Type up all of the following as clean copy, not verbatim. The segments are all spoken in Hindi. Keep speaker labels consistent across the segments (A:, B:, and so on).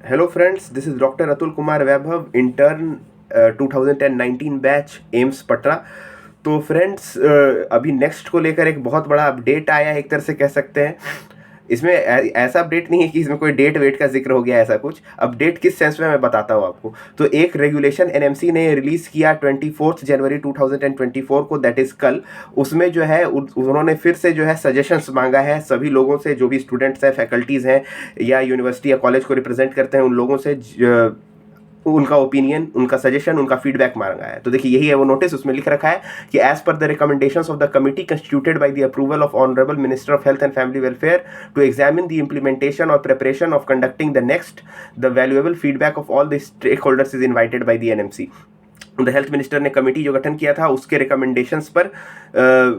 A: Hello friends, this is Dr. Atul Kumar Vaibhav, intern 2019 batch AIIMS Patna. तो फ्रेंड्स, अभी नेक्स्ट को लेकर एक बहुत बड़ा अपडेट आया है, एक तरह से कह सकते हैं। इसमें ऐसा अपडेट नहीं है कि इसमें कोई डेट वेट का जिक्र हो गया, ऐसा कुछ अपडेट किस सेंस में मैं बताता हूँ आपको। तो एक रेगुलेशन एनएमसी ने रिलीज़ किया 24 जनवरी 2024 को, दैट इज़ कल। उसमें जो है उन्होंने फिर से जो है सजेशंस मांगा है सभी लोगों से, जो भी स्टूडेंट्स हैं, फैकल्टीज़ हैं या यूनिवर्सिटी या कॉलेज को रिप्रेजेंट करते हैं, उन लोगों से उनका ओपिनियन, उनका सजेशन, उनका फीडबैक मांगा है। तो देखिए यही है वो नोटिस। उसमें लिख रखा है कि as per the recommendations of the committee constituted by the approval of honourable minister of health and family welfare to examine the implementation और preparation of conducting the next, the valuable feedback of all the stakeholders is invited by the NMC. The health minister ने कमेटी जो गठन किया था उसके रिकमेंडेशंस पर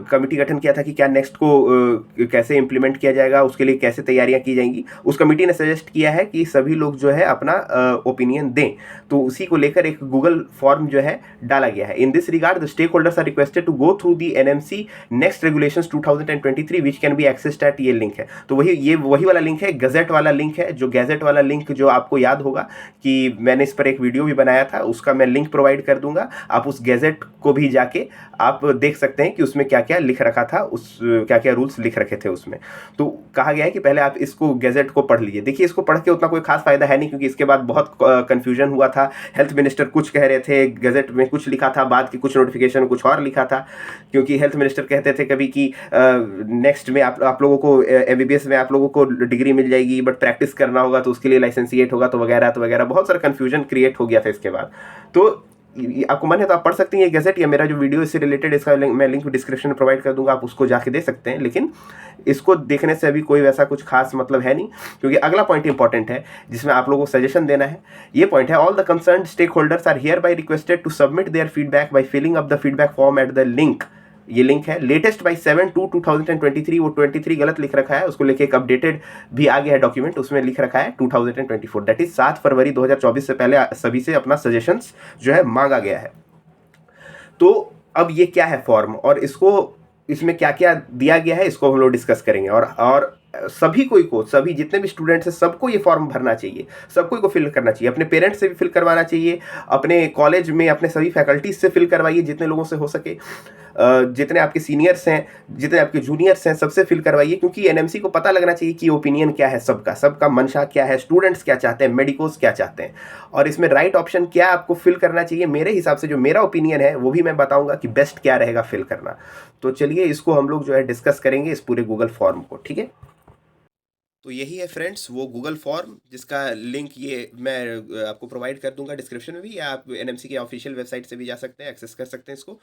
A: कमेटी गठन किया था कि क्या नेक्स्ट को कैसे इंप्लीमेंट किया जाएगा, उसके लिए कैसे तैयारियां की जाएंगी। उस कमेटी ने सजेस्ट किया है कि सभी लोग जो है अपना ओपिनियन दें। तो उसी को लेकर एक गूगल फॉर्म जो है डाला गया है। In this regard the stakeholders are requested to go through the NMC next regulations 2023 which can be accessed at, ये लिंक है। तो वही वाला लिंक है, गजेट वाला लिंक है। जो गैजेट वाला लिंक जो आपको याद होगा कि मैंने इस पर एक वीडियो भी बनाया था, उसका मैं लिंक प्रोवाइड कर दूंगा। आप उस गैजेट को भी जाके आप देख सकते हैं कि उसमें क्या क्या लिख रखा था, उस क्या क्या रूल्स लिख रखे थे उसमें। तो कहा गया है कि पहले आप इसको गैजेट को पढ़ लीजिए। देखिए इसको पढ़ के उतना कोई खास फायदा है नहीं, क्योंकि इसके बाद बहुत कंफ्यूजन हुआ था। हेल्थ मिनिस्टर कुछ कह रहे थे, गैजेट में कुछ लिखा था, बाद की कुछ नोटिफिकेशन कुछ और लिखा था। क्योंकि हेल्थ मिनिस्टर कहते थे कभी कि नेक्स्ट में आप लोगों को एमबीबीएस में आप लोगों को डिग्री मिल जाएगी, बट प्रैक्टिस करना होगा तो उसके लिए लाइसेंसिएट होगा, तो वगैरह बहुत सारा कंफ्यूजन क्रिएट हो गया था इसके बाद। तो आपको मन है तो आप पढ़ सकते हैं ये गैजेट, या मेरा जो वीडियो इससे रिलेटेड इसका मैं लिंक डिस्क्रिप्शन में प्रोवाइड कर दूंगा, आप उसको जाके दे सकते हैं। लेकिन इसको देखने से अभी कोई वैसा कुछ खास मतलब है नहीं, क्योंकि अगला पॉइंट इंपॉर्टेंट है जिसमें आप लोगों को सजेशन देना है। ये पॉइंट है, all the concern stakeholders are hereby requested to submit their feedback by filling up the feedback form at the link. ये लिंक है लेटेस्ट बाई 7/2/2023। वो 23 गलत लिख रखा है, उसको लेके एक अपडेटेड भी आ गया है डॉक्यूमेंट, उसमें लिख रखा है 2024, दैट इज 7 फरवरी 2024 से पहले सभी से अपना सजेशंस जो है मांगा गया है। तो अब ये क्या है फॉर्म, और इसको इसमें क्या क्या दिया गया है, इसको हम लोग डिस्कस करेंगे। और सभी को सभी जितने भी स्टूडेंट्स हैं सबको ये फॉर्म भरना चाहिए, सबको को फिल करना चाहिए। अपने पेरेंट्स से भी फिल करवाना चाहिए, अपने कॉलेज में अपने सभी फैकल्टीज से फिल करवाइए जितने लोगों से हो सके। जितने आपके सीनियर्स हैं, जितने आपके जूनियर्स हैं, सबसे फिल करवाइए, क्योंकि एनएमसी को पता लगना चाहिए कि ओपिनियन क्या है सबका, सबका मंशा क्या है, स्टूडेंट्स क्या चाहते हैं, मेडिकोस क्या चाहते हैं। और इसमें राइट ऑप्शन क्या आपको फिल करना चाहिए, मेरे हिसाब से जो मेरा ओपिनियन है वो भी मैं बताऊंगा कि बेस्ट क्या रहेगा फिल करना। तो चलिए इसको हम लोग जो है डिस्कस करेंगे, इस पूरे गूगल फॉर्म को, ठीक है। तो यही है फ्रेंड्स वो गूगल फॉर्म, जिसका लिंक ये मैं आपको प्रोवाइड कर दूंगा डिस्क्रिप्शन में भी, या आप एनएमसी के ऑफिशियल वेबसाइट से भी जा सकते हैं, एक्सेस कर सकते हैं इसको।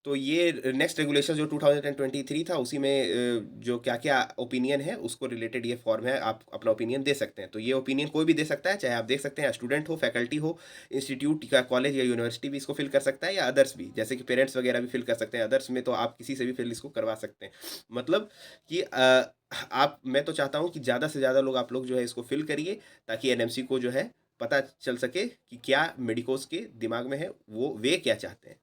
A: तो ये नेक्स्ट रेगुलेशन जो 2023 था उसी में जो क्या क्या ओपिनियन है उसको रिलेटेड ये फॉर्म है, आप अपना ओपिनियन दे सकते हैं। तो ये ओपिनियन कोई भी दे सकता है, चाहे आप देख सकते हैं स्टूडेंट हो, फैकल्टी हो, इंस्टीट्यूट का कॉलेज या यूनिवर्सिटी भी इसको फिल कर सकता है, या अदर्स भी, जैसे कि पेरेंट्स वगैरह भी फिल कर सकते हैं। अदर्स में तो आप किसी से भी फिल इसको करवा सकते हैं। मतलब कि आप मैं तो चाहता हूँ कि ज़्यादा से ज़्यादा लोग आप लोग जो है इसको फिल करिए, ताकि एनएमसी को जो है पता चल सके कि क्या मेडिकोस के दिमाग में है, वो वे क्या चाहते हैं।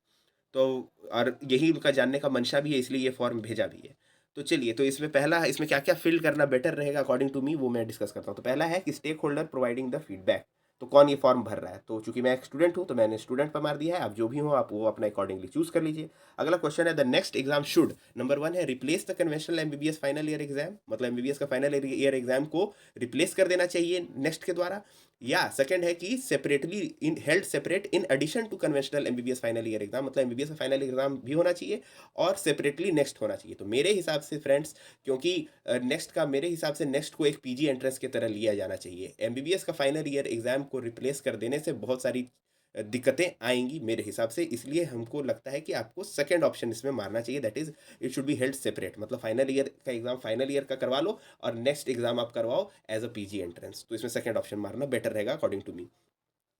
A: तो और यही उनका जानने का मंशा भी है, इसलिए ये फॉर्म भेजा भी है। तो चलिए, तो इसमें पहला, इसमें क्या क्या फिल करना बेटर रहेगा अकॉर्डिंग टू मी, वो मैं डिस्कस करता हूँ। तो पहला है कि stakeholder providing the feedback. तो कौन ये फॉर्म भर रहा है, तो चूंकि मैं एक स्टूडेंट हूँ तो मैंने स्टूडेंट पर मार दिया है। आप जो भी हो आप वो अपना अकॉर्डिंगली चूज कर लीजिए। अगला क्वेश्चन है, the next exam should, number 1 है replace the conventional MBBS final year exam, मतलब एमबीबीएस का फाइनल ईयर एग्जाम को रिप्लेस कर देना चाहिए नेक्स्ट के द्वारा। या सेकंड है कि separately in held separate in addition to conventional MBBS final year exam, मतलब एमबीबीएस का फाइनल एग्जाम भी होना चाहिए और सेपरेटली नेक्स्ट होना चाहिए। तो मेरे हिसाब से फ्रेंड्स, क्योंकि नेक्स्ट का मेरे हिसाब से नेक्स्ट को एक पीजी एंट्रेंस की तरह लिया जाना चाहिए। एमबीबीएस का फाइनल ईयर एग्जाम को रिप्लेस कर देने से बहुत सारी दिक्कतें आएंगी मेरे हिसाब से, इसलिए हमको लगता है कि आपको सेकंड ऑप्शन इसमें मारना चाहिए, that is it should be held separate. मतलब फाइनल ईयर का एग्जाम फाइनल ईयर का करवा लो और नेक्स्ट एग्जाम आप करवाओ एज अ पीजी एंट्रेंस। तो इसमें सेकंड ऑप्शन मारना बेटर रहेगा अकॉर्डिंग टू मी।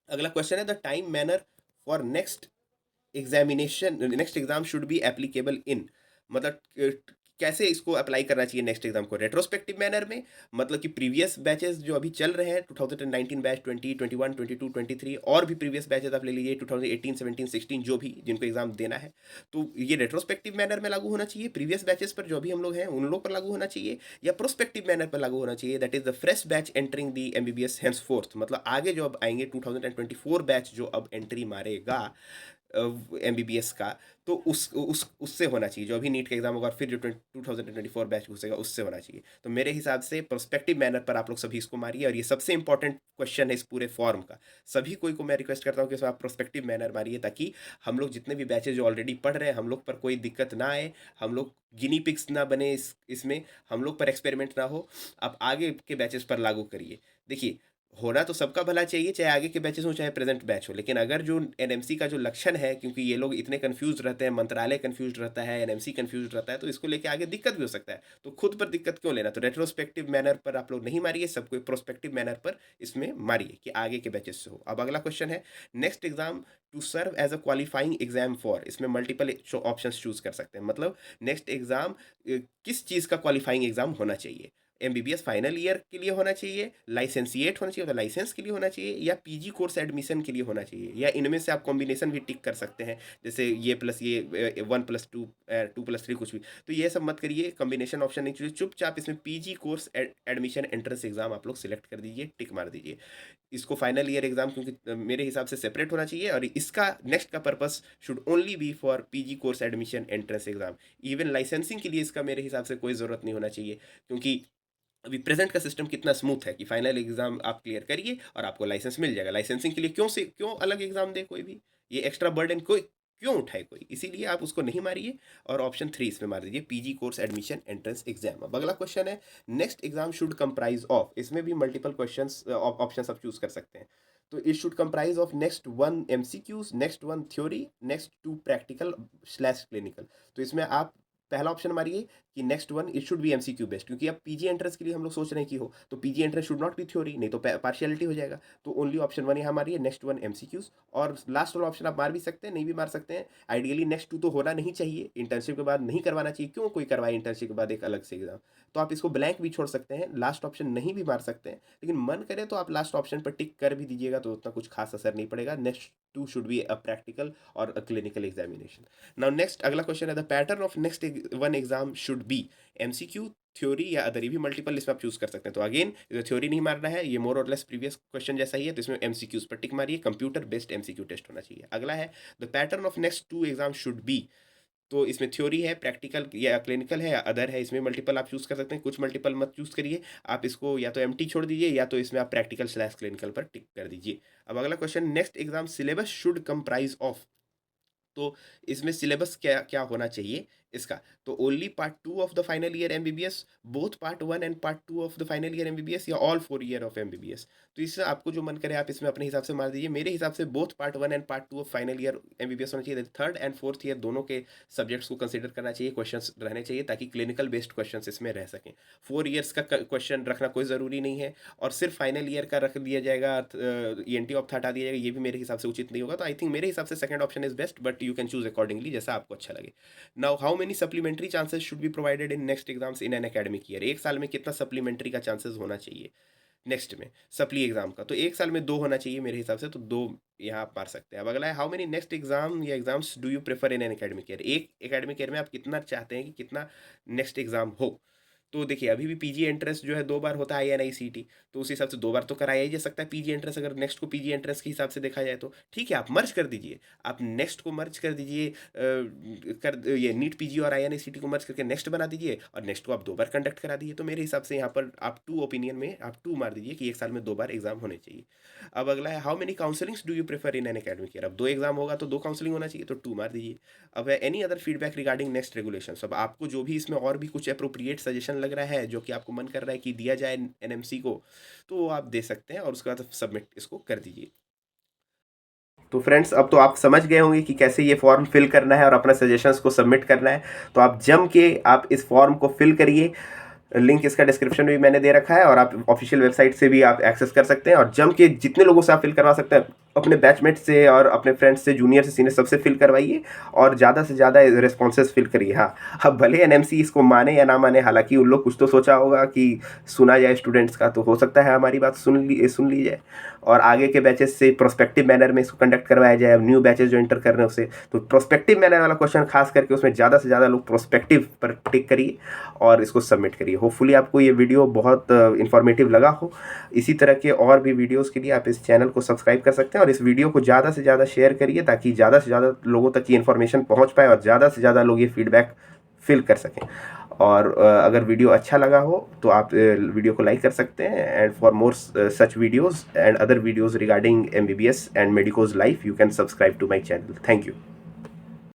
A: अगला क्वेश्चन है, the time manner for next examination next exam should be applicable in, मतलब कैसे इसको अप्लाई करना चाहिए नेक्स्ट एग्जाम को, रेट्रोस्पेक्टिव मैनर में, मतलब कि प्रीवियस बैचेस जो अभी चल रहे हैं 2019 बैच, 20, 21, 22, 23 और भी प्रीवियस बैचेस आप ले लीजिए 2018, 17, 16 जो भी जिनको एग्जाम देना है, तो ये रेट्रोस्पेक्टिव मैनर में लागू होना चाहिए। प्रीवियस बैचेस पर जो भी हम लोग हैं उन लोग पर लागू होना चाहिए, या प्रोस्पेक्टिव मैनर पर लागू होना चाहिए, that is the fresh batch entering the MBBS hence fourth, मतलब आगे जो अब आएंगे 2024 बैच जो अब एंट्री मारेगा एमबीबीएस का, तो उससे होना चाहिए, जो अभी नीट का एग्जाम होगा और फिर जो 2024 बैच घुसेगा उससे होना चाहिए। तो मेरे हिसाब से प्रोस्पेक्टिव मैनर पर आप लोग सभी इसको मारिए, और ये सबसे इंपॉर्टेंट क्वेश्चन है इस पूरे फॉर्म का। सभी को मैं रिक्वेस्ट करता हूँ कि इसमें आप प्रोस्पेक्टिव मैनर मारिए, ताकि हम लोग जितने भी बैचेज जो ऑलरेडी पढ़ रहे हैं हम लोग पर कोई दिक्कत ना आए, हम लोग गिनी पिक्स ना बने इसमें, हम लोग पर एक्सपेरिमेंट ना हो। आप आगे के बैचेस पर लागू करिए। देखिए, होना तो सबका भला चाहिए, चाहे आगे के बैचेस हो चाहे प्रेजेंट बैच हो, लेकिन अगर जो एनएमसी का जो लक्षण है, क्योंकि ये लोग इतने कंफ्यूज रहते हैं, मंत्रालय कंफ्यूज रहता है, एनएमसी कंफ्यूज रहता है, तो इसको लेके आगे दिक्कत भी हो सकता है। तो खुद पर दिक्कत क्यों लेना, तो रेट्रोस्पेक्टिव मैनर पर आप लोग नहीं मारिए, सबको प्रोस्पेक्टिव मैनर पर इसमें मारिए कि आगे के बैचेस से हो। अब अगला क्वेश्चन है, next exam to serve as a qualifying exam for, इसमें मल्टीपल ऑप्शन चूज कर सकते हैं, मतलब नेक्स्ट एग्जाम किस चीज़ का क्वालिफाइंग एग्जाम होना चाहिए। एमबीबीएस फाइनल ईयर के लिए होना चाहिए, लाइसेंसिएट होना चाहिए तो लाइसेंस के लिए होना चाहिए, या पीजी कोर्स एडमिशन के लिए होना चाहिए, या इनमें से आप कॉम्बिनेशन भी टिक कर सकते हैं, जैसे ये प्लस ये 1+2 2+3 कुछ भी। तो ये सब मत करिए, कॉम्बिनेशन ऑप्शन नहीं चाहिए, चुपचाप इसमें PG course admission entrance exam आप लोग सिलेक्ट कर दीजिए, टिक मार दीजिए। इसको फाइनल ईयर एग्जाम क्योंकि मेरे हिसाब से सेपरेट होना चाहिए, और इसका नेक्स्ट का purpose should only be for PG course admission entrance exam. Even licensing के लिए इसका मेरे हिसाब से कोई ज़रूरत नहीं होना चाहिए, क्योंकि अभी प्रेजेंट का सिस्टम कितना स्मूथ है कि फाइनल एग्जाम आप क्लियर करिए और आपको लाइसेंस मिल जाएगा। लाइसेंसिंग के लिए क्यों अलग एग्जाम दे कोई भी, ये एक्स्ट्रा बर्डन कोई क्यों उठाए कोई, इसीलिए आप उसको नहीं मारिए, और ऑप्शन 3 इसमें मार दीजिए, PG course admission entrance exam. अब अगला क्वेश्चन है, next exam should comprise of, इसमें भी मल्टीपल क्वेश्चंस ऑप्शंस आप चूज कर सकते हैं। तो it should comprise of next 1 MCQs, next 1 theory, next 2 practical / clinical. तो इसमें आप पहला ऑप्शन मारिए कि next 1 it should be MCQ based, क्योंकि अब पीजी एंट्रेंस के लिए हम लोग सोच रहे हैं कि हो, तो PG entrance should not be theory, नहीं तो पार्शियलिटी हो जाएगा। तो ओनली ऑप्शन 1 यहाँ मारिए, नेक्स्ट 1 एमसीक्यूज। और लास्ट वाला ऑप्शन आप मार भी सकते हैं, नहीं भी मार सकते हैं। आइडियली नेक्स्ट 2 तो होना नहीं चाहिए, इंटर्नशिप के बाद नहीं करवाना चाहिए, क्यों कोई करवाए इंटर्नशिप के बाद एक अलग से एग्जाम। तो आप इसको ब्लैंक भी छोड़ सकते हैं, लास्ट ऑप्शन नहीं भी मार सकते हैं, लेकिन मन करे तो आप लास्ट ऑप्शन पर टिक कर भी दीजिएगा, तो उतना कुछ खास असर नहीं पड़ेगा। Next 2 should be a practical और a clinical examination. Now next अगला क्वेश्चन है, the pattern of next 1 exam should be MCQ, theory या अदर, ये भी मल्टीपल इसमें आप चूज कर सकते हैं। तो अगेन थ्योरी नहीं मारना है, ये मोर और लेस प्रीवियस क्वेश्चन जैसा ही है, तो इसमें एमसीक्यूज पर टिक मारिए, कंप्यूटर बेस्ड एमसीक्यू टेस्ट होना चाहिए। अगला है, the pattern of next 2 exam should B, तो इसमें थ्योरी है, प्रैक्टिकल या क्लिनिकल है या अदर है, इसमें मल्टीपल आप चूज कर सकते हैं, कुछ मल्टीपल मत चूज करिए, आप इसको या तो एमटी छोड़ दीजिए या तो इसमें आप प्रैक्टिकल / क्लिनिकल पर टिक कर दीजिए। अब अगला question, next exam syllabus should comprise of, तो इसमें सिलेबस क्या क्या होना चाहिए इसका, तो only part 2 of the final year MBBS, both part 1 and part 2 of the final year MBBS, या ऑल 4 ईयर ऑफ एमबीबीएस। तो इससे आपको जो मन करे आप इसमें अपने हिसाब से मार दीजिए। मेरे हिसाब से both part 1 and part 2 of final year MBBS होना चाहिए, थर्ड एंड फोर्थ ईयर दोनों के सब्जेक्ट्स को कंसिडर करना चाहिए, क्वेश्चंस रहने चाहिए, ताकि क्लिनिकल बेस्ड क्वेश्चंस इसमें रह सकें। 4 ईयर्स का क्वेश्चन रखना कोई ज़रूरी नहीं है, और सिर्फ फाइनल ईयर का रख दिया जाएगा, ईएनटी ऑफ हटा दिया जाएगा, ये भी मेरे हिसाब से उचित नहीं होगा। तो आई थिंक मेरे हिसाब से second option is best, but you can choose accordingly जैसा आपको अच्छा लगे। Now how many supplementary chances should be provided in next exams in an academic year, एक साल में कितना सप्लीमेंट्री का चांसेस होना चाहिए नेक्स्ट में सप्ली एग्जाम का, तो एक साल में 2 होना चाहिए मेरे हिसाब से, तो 2 यहाँ आप मार सकते हैं। अब अगला है, हाउ मेनी नेक्स्ट एग्जाम या exams do you prefer in an academic year, एक एकेडमिक ईयर में आप कितना चाहते हैं कि कितना नेक्स्ट एग्जाम हो। तो देखिए, अभी भी पीजी एंट्रेंस जो है 2 बार होता है INICET, तो उस हिसाब से 2 बार तो कराया ही जा सकता है पीजी एंट्रेंस, अगर नेक्स्ट को पीजी एंट्रेंस के हिसाब से देखा जाए तो ठीक है, आप मर्ज कर दीजिए, आप नेक्स्ट को मर्ज कर दीजिए, ये नीट पीजी और INICET को मर्ज करके नेक्स्ट बना दीजिए, और नेक्स्ट को आप 2 बार कंडक्ट करा दीजिए। तो मेरे हिसाब से यहाँ पर आप 2 ओपिनियन में आप 2 मार दीजिए कि एक साल में 2 बार एग्जाम होने चाहिए। अब अगला है, how many counsellings do you prefer in an academic year, अब 2 एग्जाम होगा तो 2 काउंसलिंग होना चाहिए, तो 2 मार दीजिए। अब है, any other feedback regarding next regulation, अब आपको जो भी इसमें और भी कुछ अप्रोप्रिएट सजेशन लग रहा है, जो कि आपको मन कर रहा है कि दिया जाए एनएमसी को, तो वो आप दे सकते हैं, और उसके बाद सबमिट इसको कर दीजिए। तो फ्रेंड्स, अब तो आप समझ गए होंगे कि कैसे ये फॉर्म फिल करना है और अपना सजेशंस को सबमिट करना है। तो आप जम के आप इस फॉर्म को फिल करिए, लिंक इसका डिस्क्रिप्शन में भी मैंने दे रखा है, और आप ऑफिशियल वेबसाइट से भी आप एक्सेस कर सकते हैं, और जम के जितने लोगों से आप फिल करवा सकते हैं अपने बैचमेट से और अपने फ्रेंड्स से, जूनियर से, सीनियर सबसे फिल करवाइए और ज़्यादा से ज़्यादा रिस्पॉन्सेज फिल करिए। हाँ, अब भले एनएमसी इसको माने या ना माने, हालांकि उन लोग कुछ तो सोचा होगा कि सुना जाए स्टूडेंट्स का, तो हो सकता है हमारी बात सुन ली जाए और आगे के बैचेस से प्रोस्पेक्टिव मैनर में इसको कंडक्ट करवाया जाए। न्यू बैचेस जो एंटर कर रहे हैं उससे, तो प्रोस्पेक्टिव मैनर वाला क्वेश्चन खास करके उसमें ज़्यादा से ज़्यादा लोग प्रोस्पेक्टिव पर टिक करिए और इसको सबमिट करिए। होपफुली आपको ये वीडियो बहुत इंफॉर्मेटिव लगा हो। इसी तरह के और भी वीडियोस के लिए आप इस चैनल को सब्सक्राइब कर सकते हैं और इस वीडियो को ज़्यादा से ज़्यादा शेयर करिए ताकि ज़्यादा से ज़्यादा लोगों तक ये इन्फॉर्मेशन पहुंच पाए और ज़्यादा से ज़्यादा लोग ये फीडबैक फिल कर सकें। और अगर वीडियो अच्छा लगा हो तो आप वीडियो को लाइक कर सकते हैं। And for more such videos and other videos regarding MBBS and medicos life, you can subscribe to my channel. Thank you.